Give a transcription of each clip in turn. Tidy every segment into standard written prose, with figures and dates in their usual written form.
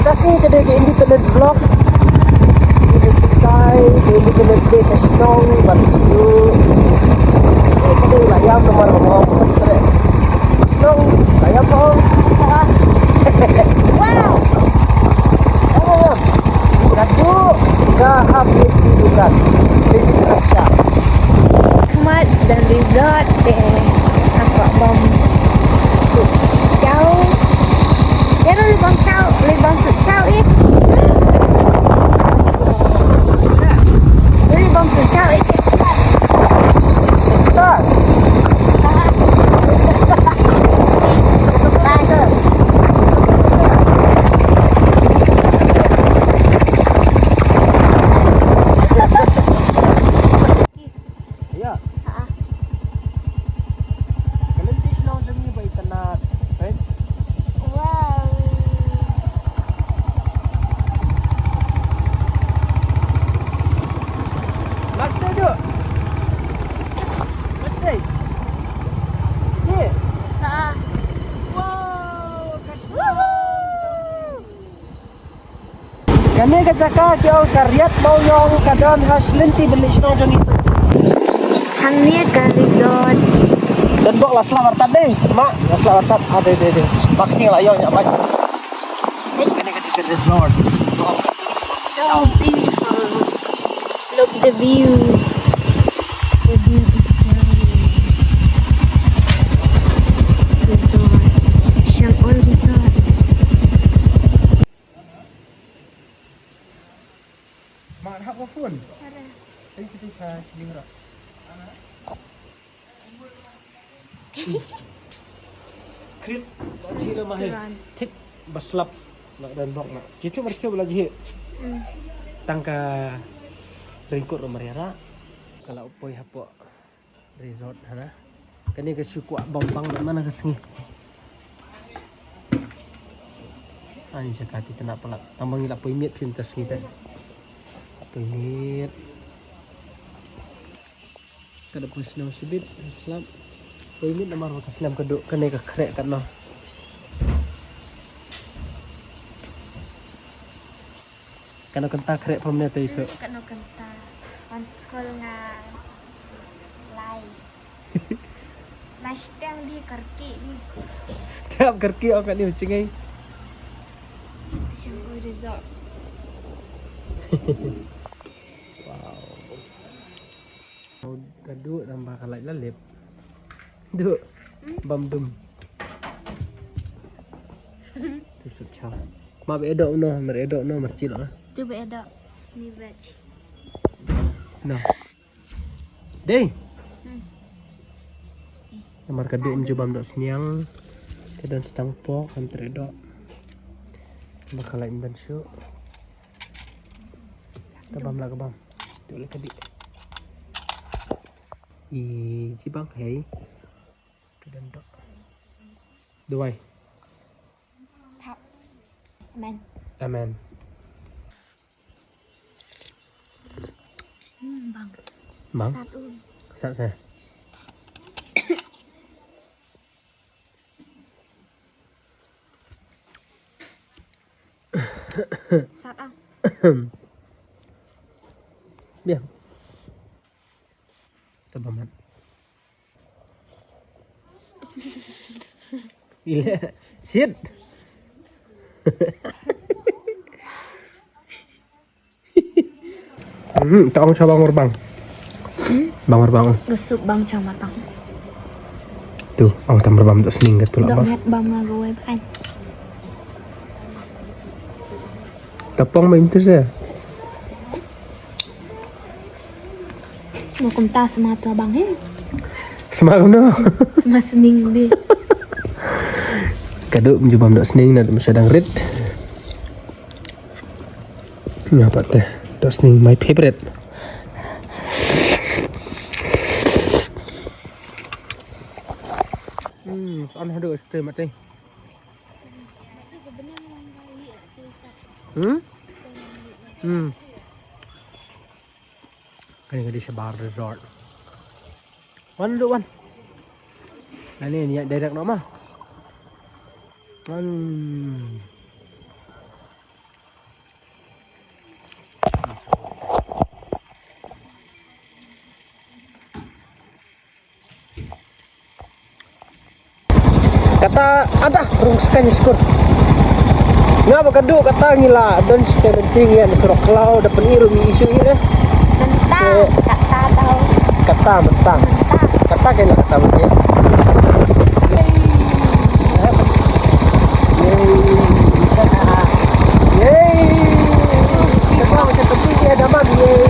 kasih ke Independence Vlog. Ini kita di Independence Day sa Sinong, Batu. Ini layam nomor ngomong betul. Sinong, layam po. Wow. Ano yan? Kadu, kahapit hidupan. Hindi na siya. Ahmad dan resort nampak bom sup chow. Dia boleh bom chow, boleh bom sup chow eh. Boleh bom sup chow eh. Besar. Ya. Kalian di Sinong demi bayi tanah, right? Wow. Last day tu. Last day. Ni. Wow, kami kacaka kau karyat mau yang kadang has lenti beli Sinong demi itu. Hang ni ke resort. Dan bawa lah selamat tadi, mak. Selamat tadi ada. Bakti lah yang apa? Kami kacaka resort. So beautiful. Look the view. The view is stunning. Resort. Shangol Resort. Mak nak apa pun? Ini cerita saya cerita. Krit, cik lemah ni. Tik baslap nak dan blok nak. Cicu mereka belajar. Tangka ringkut rumah rera. Kalau upoi hapo resort hana. Kani ke suku bambang mana ke sengi. Ani sakati tenak pelak. Tambang ila poimit pintas kita. Poimit. Kada pus nam sibit Islam. Poimit namar ka Islam keduk kene ka krek kan no. Kana kenta krek pamne tu itu. Kano kanta. On school nga lai. Last time di karki ni. Tiap kerki awak ni macam Shangol Resort. Wow. Kaduk tambah kalai lalip. Duk. Bam dum. Tusuk chow. Ma be edok no, mer edok no mercil ah. Cuba ada ni veg. No. Dei. Nomor kaduk mencoba mdok seniang. Kedan setang po kan tredok. Bakal lain dan syuk. Tabam lah kebam. Tu le kadik. Cibang hai. Kedan dok. Duai. Thap. Man. Amen. Bang. Bang. Satu. Sat saya. Satu. Biar. Tabaman. Gila. Shit. Taong coba ngorbang. Bang ngorbang. Gusuk bang camat bang. Tuh, awak tambah bam tak sening ke tulak Dok bang. net bang maruai ban. Tapong main tu saya. Mau kumta sama tu abang he. Semalam no. Sama sening di. Kaduk mencoba tak sening nak sedang red. Ngapa teh? Tak sening my favorite. Soal ada ekstrem mati. Kani sebar resort. One do one. Ini niat direct nama. Kata ada rungskan skor. Nga bagado kata ngila don sterenting yan surok law dapat iru mi isu ira. Mentah, kata tahu. Kata mentang. Mentah. Kata kena kata macam. Yeay. Kata macam tepi dia daman yeay.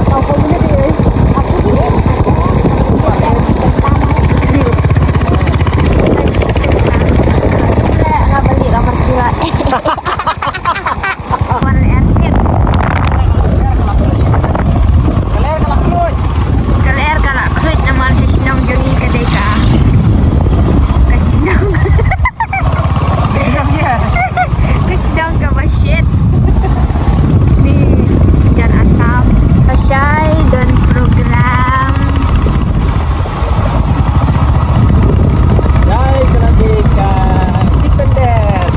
Tahu kau ni dia. Aku ni. Beli nomor cila. Warna aircit. Kaler kalau kulit nama sesinong jongi kedai ka. Kesinong. Kesinong ke masjid. Di Jalan Asam. Pasai dan program. Jai Keradika Independent.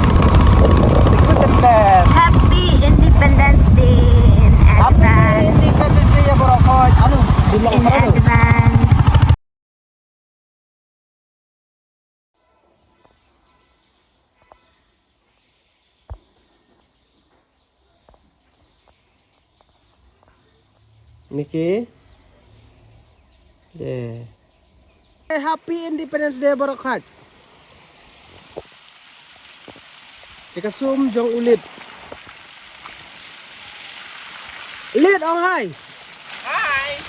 Independent. Happy Independence Day in advance. Independent Day ya borokoj. Anu, bilang In apa tu? advance. Niki. Yeah. Happy Independence Day borokoj. Jika sum jong ulit. Ulit oh hai. Hi.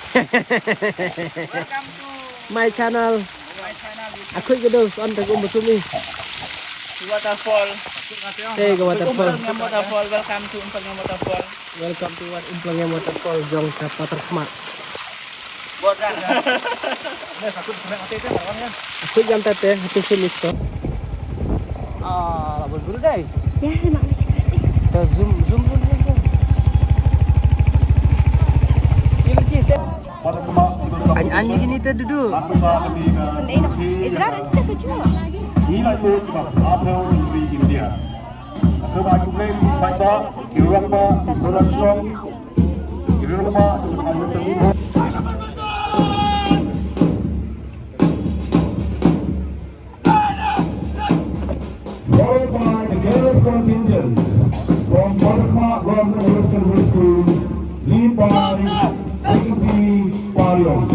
Welcome to My channel. my channel. Aku gitu on tagu musumi. Waterfall. Hey, ke waterfall. Umpang waterfall. Welcome to Umpang waterfall. Welcome to one Implangnya waterfall jong siapa tersemak. Bodan. Aku jam tete hati sini to. Ah, labur dulu deh. Ya, terima kasih. Kita zoom dulu. Anjing ini tuh duduk. Israel bisa kecil. 依賴會及阿票會見啲啊。所以話佢哋快咗，叫人嘛，所以說叫人嘛，就係咪生活？ Followed by the girls' contingents from Buttercup London Western High School, lead by Ricky Parion.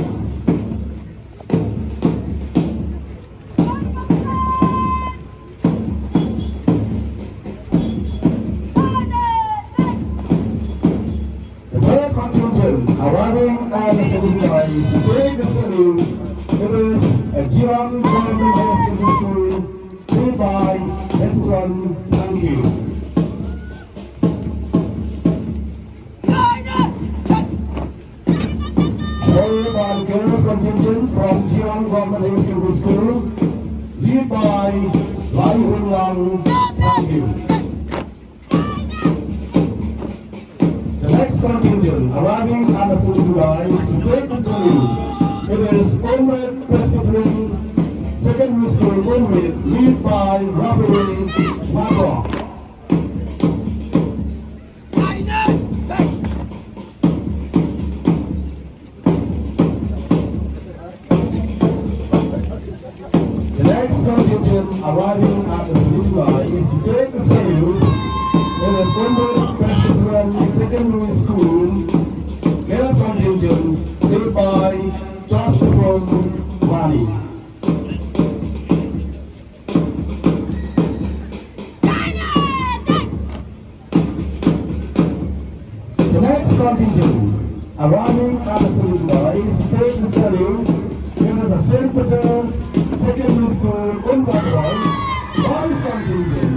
The third contingent arriving at the city lines to take the salute. It is a Jiran Primary High School, lead by Heston. Thank you. Followed by the girls contingent from Jiran Government High Secondary School, lead by Lai Hun Lang. Thank you. The next contingent arriving at the city lines to take the salute. It is Omrid Presbyterian Secondary School, Omrid, lead by Rafael Macron. The next contingent arriving at the city line is to take the salute. It is Omrid Presbyterian Secondary School, girls contingent, led by Justine Mani. The next contingent arriving at the city line is to take the salute. It is the Sensitive Secondary School, Umbadwal, boys contingent,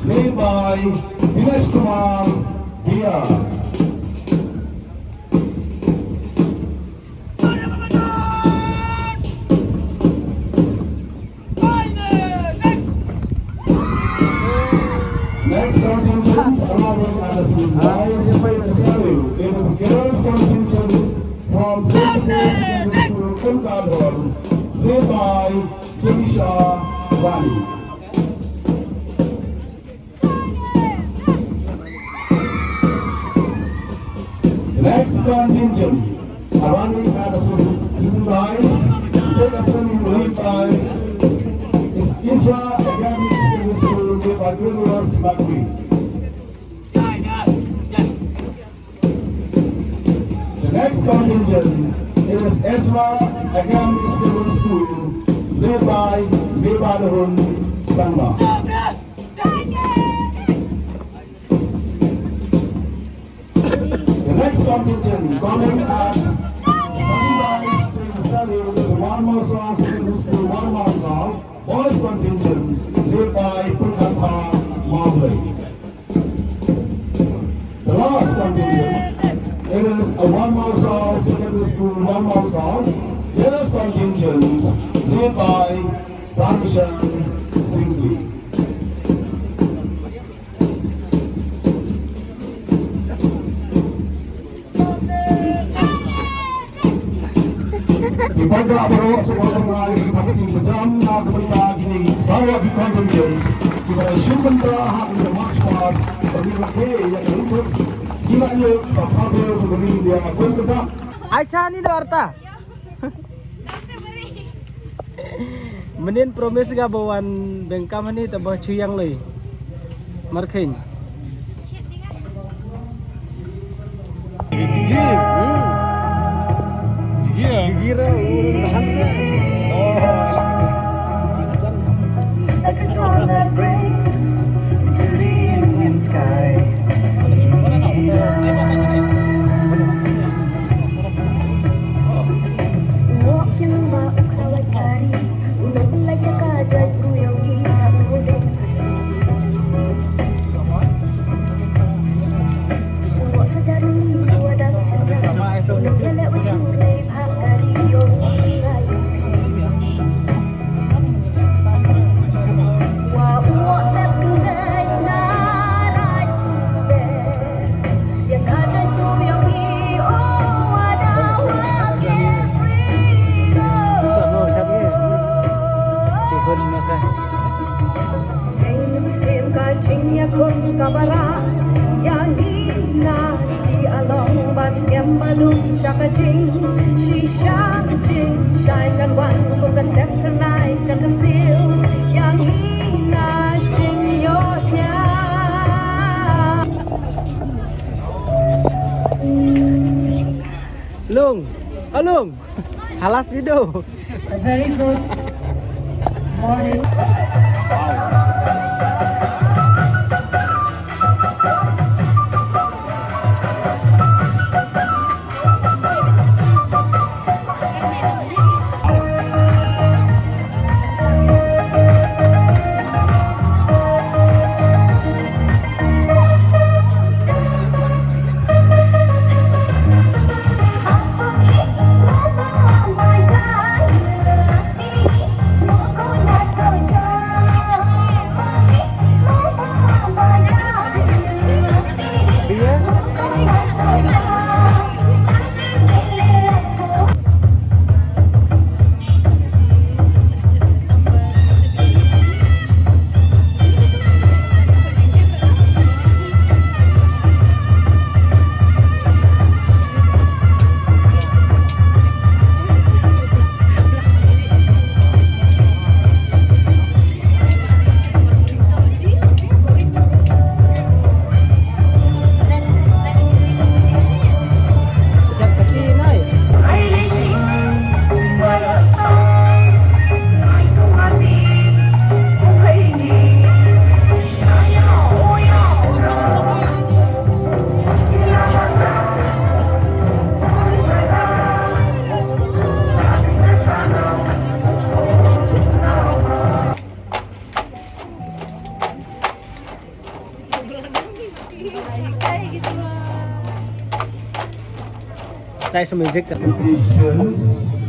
led by Dinesh Kumar Diya. Next contingent arriving at the city line is to take the salute. It is girls contingent from Sensitive Secondary School, Umbadwal, led by Jimisha Wani. The next contingent arriving at the city line is to take a salute led by Battery. The next contingent is Ezra Academy Student School, led by Mebalahun Sangma. The next contingent coming at sunrise to Salil is one more song, secondary school, one more song. Boys contingent led by Pulkatha Mawley. The last contingent, it is a one more song, secondary school, one more song. Girls contingents led by Parmishan Singhi. Ipagka baro sa mga ipating pajam na kabalita gini bawa di contingents kita syukur hak untuk march past bagi mereka yang berumur gila nyo papabe bagi dia pun kita Aisyah ni dah arta. Menin promise ga bawan bengkam ni tabah cuyang loi. Markhin. Gira urun bahannya. Oh, A control that breaks to the Indian sky. Walking about Kawakari, look like a kajal to your guitar, wouldn't what's a jarun, what a children, look at what you say, Hakari, your Lung, alung, halas dido. very good morning. Tayo sa music. Conditions